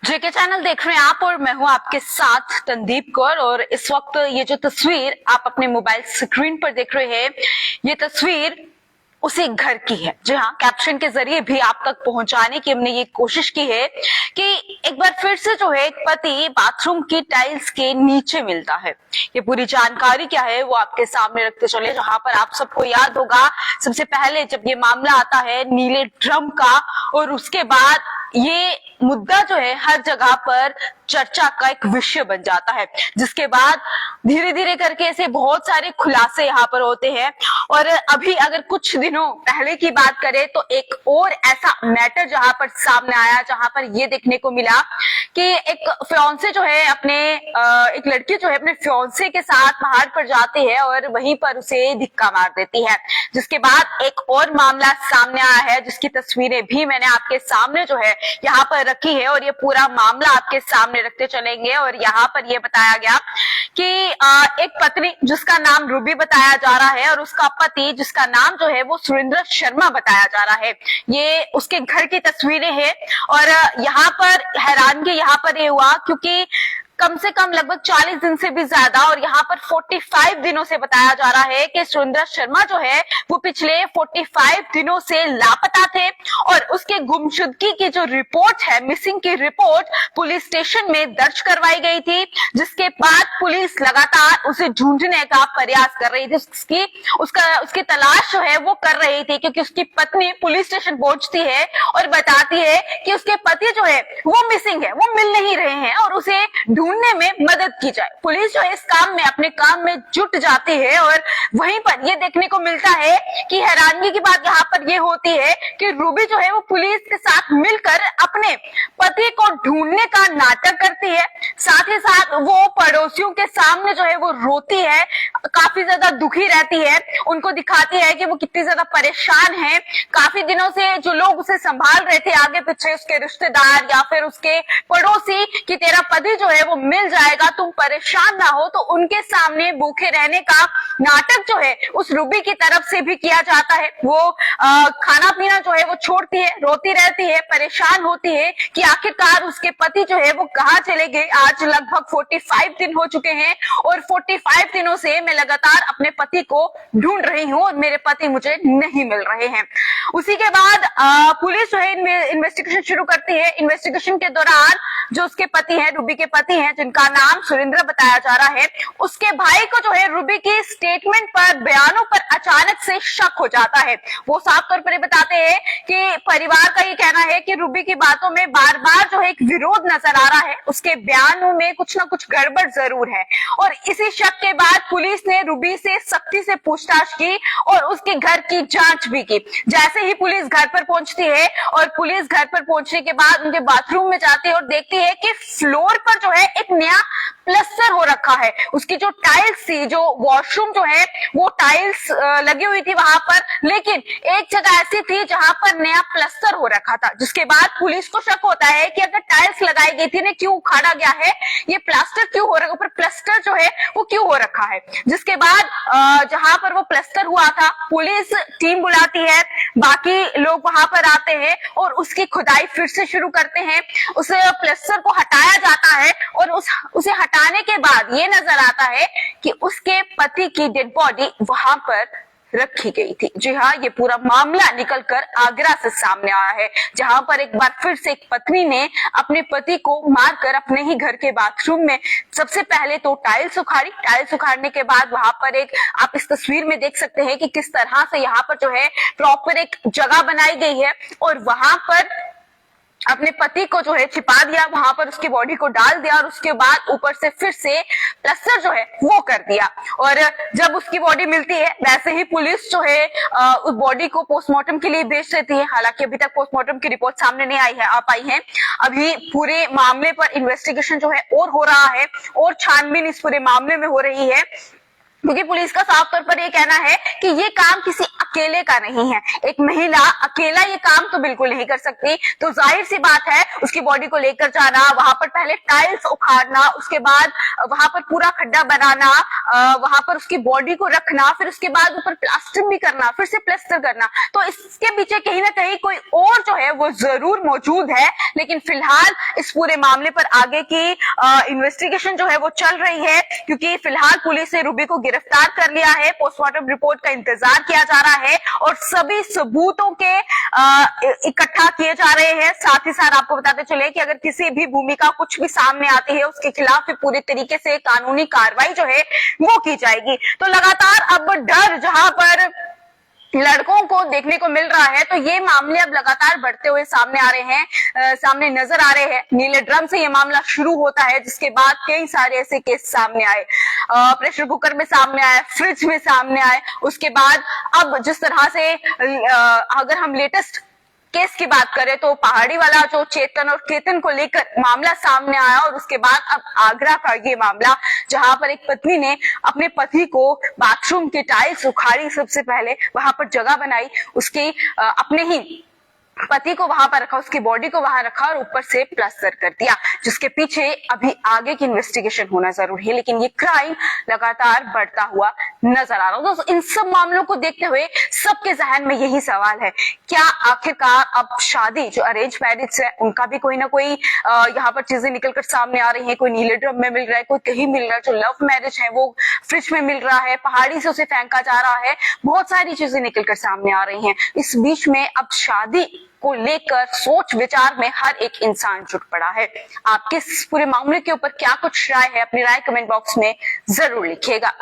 जेके channel देख रहे हैं आप और मैं हूं आपके साथ तनदीप कौर। और इस वक्त ये जो तस्वीर आप अपने मोबाइल स्क्रीन पर देख रहे हैं, ये तस्वीर उसी घर की है। जी हाँ, कैप्शन के जरिए भी आप तक पहुंचाने की हमने ये कोशिश की है कि एक बार फिर से जो है एक पति बाथरूम की टाइल्स के नीचे मिलता है। ये पूरी जानकारी क्या है वो आपके सामने रखते चले। जहां पर आप सबको याद होगा, सबसे पहले जब ये मामला आता है नीले ड्रम का, और उसके बाद ये मुद्दा जो है हर जगह पर चर्चा का एक विषय बन जाता है, जिसके बाद धीरे धीरे करके ऐसे बहुत सारे खुलासे यहाँ पर होते हैं। और अभी अगर कुछ दिनों पहले की बात करें तो एक और ऐसा मैटर जहां पर सामने आया, जहां पर ये देखने को मिला कि एक फियांसे जो है एक लड़की जो है अपने फियांसे के साथ पहाड़ पर जाती है और वहीं पर उसे धक्का मार देती है। जिसके बाद एक और मामला सामने आया है, जिसकी तस्वीरें भी मैंने आपके सामने जो है यहाँ पर रखी है, और ये पूरा मामला आपके सामने रखते चलेंगे। और यहाँ पर ये बताया गया कि एक पत्नी जिसका नाम रूबी बताया जा रहा है और उसका पति जिसका नाम जो है वो सुरेंद्र शर्मा बताया जा रहा है, ये उसके घर की तस्वीरें हैं। और यहाँ पर हैरानगी यहाँ पर ये हुआ क्योंकि कम से कम लगभग 40 दिन से भी ज्यादा, और यहाँ पर 45 दिनों से बताया जा रहा है कि सुरेंद्र शर्मा जो है वो पिछले 45 दिनों से लापता थे। और उसके गुमशुदगी की जो रिपोर्ट है, मिसिंग की रिपोर्ट, पुलिस स्टेशन में दर्ज करवाई गई थी, जिसके बाद पुलिस लगातार उसे ढूंढने का प्रयास कर रही थी। उसकी तलाश जो है वो कर रही थी, क्योंकि उसकी पत्नी पुलिस स्टेशन पहुंचती है और बताती है कि उसके पति जो है वो मिसिंग है, वो मिल नहीं रहे हैं और उसे ढूंढने में मदद की जाए। पुलिस जो है इस काम में अपने काम में जुट जाती है। और वहीं पर ये देखने को मिलता है कि हैरानगी की बात यहाँ पर ये होती है कि रूबी जो है वो पुलिस के साथ मिलकर अपने पति को ढूंढने का नाटक करती है। साथ ही साथ वो पड़ोसियों के सामने जो है वो रोती है, काफी ज्यादा दुखी रहती है, उनको दिखाती है कि वो कितनी ज्यादा परेशान है। काफी दिनों से जो लोग उसे संभाल रहे थे आगे पीछे, उसके रिश्तेदार या फिर उसके पड़ोसी, कि तेरा पति जो है वो मिल जाएगा, तुम परेशान ना हो, तो उनके सामने भूखे रहने का नाटक जो है उस रूबी की तरफ से भी किया जाता है। वो खाना पीना जो है वो छोड़ती है, रोती रहती है, परेशान होती है कि आखिरकार उसके पति जो है वो कहाँ चले गए। आज लगभग 45 दिन हो चुके हैं और 45 दिनों से मैं लगातार अपने पति को ढूंढ रही हूँ और मेरे पति मुझे नहीं मिल रहे हैं। उसी के बाद पुलिस जो है इन्वेस्टिगेशन शुरू करती है। इन्वेस्टिगेशन के दौरान जो उसके पति हैं, रूबी के पति हैं, जिनका नाम सुरेंद्र बताया जा रहा है, उसके भाई को जो है रूबी की स्टेटमेंट पर, बयानों पर अचानक से शक हो जाता है। वो साफ तौर पर बताते हैं कि परिवार का ये कहना है कि रूबी की बातों में बार बार जो है एक विरोध नजर आ रहा है, उसके बयानों में कुछ ना कुछ गड़बड़ जरूर है। और इसी शक के बाद पुलिस ने रूबी से सख्ती से पूछताछ की और उसके घर की जांच भी की। जैसे ही पुलिस घर पर पहुंचती है और पुलिस घर पर पहुंचने के बाद उनके बाथरूम में जाती है और देखती है कि फ्लोर पर जो है एक नया प्लस्तर हो रखा है। उसकी जो टाइल्स थी, जो वॉशरूम जो है वो टाइल्स लगी हुई थी वहां पर, लेकिन एक जगह ऐसी थी जहां पर नया प्लस्तर हो रखा था। जिसके बाद पुलिस को शक होता है कि अगर टाइल्स लगाई गई थी ना, क्यों उखाड़ा गया है, ये प्लास्टर क्यों हो रखा, ऊपर प्लस्तर जो है वो क्यों हो रखा है। जिसके बाद जहां पर वो प्लस्तर हुआ था, पुलिस टीम बुलाती है, बाकी लोग वहां पर आते हैं और उसकी खुदाई फिर से शुरू करते हैं। उस प्लस्तर को हटाया जाता है और उसे हटाने के बाद ये नजर आता है कि उसके पति की डेड बॉडी वहां पर रखी गई थी। जी हाँ, ये पूरा मामला निकलकर आगरा से सामने आया है, जहां पर एक बार फिर से एक पत्नी ने अपने पति को मारकर अपने ही घर के बाथरूम में सबसे पहले तो टाइल्स उखाड़ी। टाइल्स उखाड़ने के बाद वहां पर आप इस तस्वीर में देख सकते हैं कि किस तरह से यहाँ पर जो है प्रॉपर एक जगह बनाई गई है, और वहां पर अपने पति को जो है छिपा दिया, वहां पर उसकी बॉडी को डाल दिया और उसके बाद ऊपर से फिर से प्लस्तर जो है वो कर दिया। और जब उसकी बॉडी मिलती है, वैसे ही पुलिस जो है उस बॉडी को पोस्टमार्टम के लिए भेज देती है। हालांकि अभी तक पोस्टमार्टम की रिपोर्ट सामने नहीं आ पाई है। अभी पूरे मामले पर इन्वेस्टिगेशन जो है और हो रहा है और छानबीन इस पूरे मामले में हो रही है, क्योंकि पुलिस का साफ तौर पर यह कहना है कि ये काम किसी अकेले का नहीं है। एक महिला अकेला ये काम तो बिल्कुल नहीं कर सकती। तो जाहिर सी बात है उसकी बॉडी को लेकर जाना, वहां पर पहले टाइल्स उखाड़ना, उसके बाद वहां पर पूरा खड्डा बनाना, वहां पर उसकी बॉडी को रखना, फिर उसके बाद ऊपर प्लास्टर भी करना, फिर से प्लास्टर करना। तो इसके पीछे कहीं ना कहीं कोई और जो है वो जरूर मौजूद है। लेकिन फिलहाल इस पूरे मामले पर आगे की इन्वेस्टिगेशन जो है वो चल रही है, क्योंकि फिलहाल पुलिस ने रूबी को गिरफ्तार कर लिया है। पोस्टमार्टम रिपोर्ट का इंतजार किया जा रहा है और सभी सबूतों के इकट्ठा किए जा रहे हैं। साथ ही साथ आपको बताते चले कि अगर किसी भी भूमिका कुछ भी सामने आती है उसके खिलाफ भी पूरी तरीके से कानूनी कार्रवाई जो है वो की जाएगी। तो लगातार अब डर जहां पर लड़कों को देखने को मिल रहा है, तो ये मामले अब लगातार बढ़ते हुए सामने आ रहे हैं, सामने नजर आ रहे हैं। नीले ड्रम से ये मामला शुरू होता है, जिसके बाद कई सारे ऐसे केस सामने आए, प्रेशर कुकर में सामने आए, फ्रिज में सामने आए। उसके बाद अब जिस तरह से अगर हम लेटेस्ट केस की बात करें तो पहाड़ी वाला जो चेतन और केतन को लेकर मामला सामने आया, और उसके बाद अब आगरा का ये मामला, जहां पर एक पत्नी ने अपने पति को बाथरूम की टाइल्स उखाड़ी, सबसे पहले वहां पर जगह बनाई, उसकी अपने ही पति को वहां पर रखा, उसकी बॉडी को वहां रखा और ऊपर से प्लास्टर कर दिया, जिसके पीछे अभी आगे की इन्वेस्टिगेशन होना जरूरी है। लेकिन ये क्राइम लगातार बढ़ता हुआ नजर आ रहा है। तो इन सब मामलों को देखते हुए सबके जहन में यही सवाल है, क्या आखिरकार अब शादी जो अरेंज मैरिज है उनका भी कोई ना कोई यहाँ पर चीजें निकलकर सामने आ रही है। कोई नीले ड्रम में मिल रहा है, कोई कहीं मिल रहा है, जो लव मैरिज है वो फ्रिज में मिल रहा है, पहाड़ी से उसे फेंका जा रहा है, बहुत सारी चीजें निकलकर सामने आ रही है। इस बीच में अब शादी को लेकर सोच विचार में हर एक इंसान जुट पड़ा है। आपके इस पूरे मामले के ऊपर क्या कुछ राय है, अपनी राय कमेंट बॉक्स में जरूर लिखिएगा।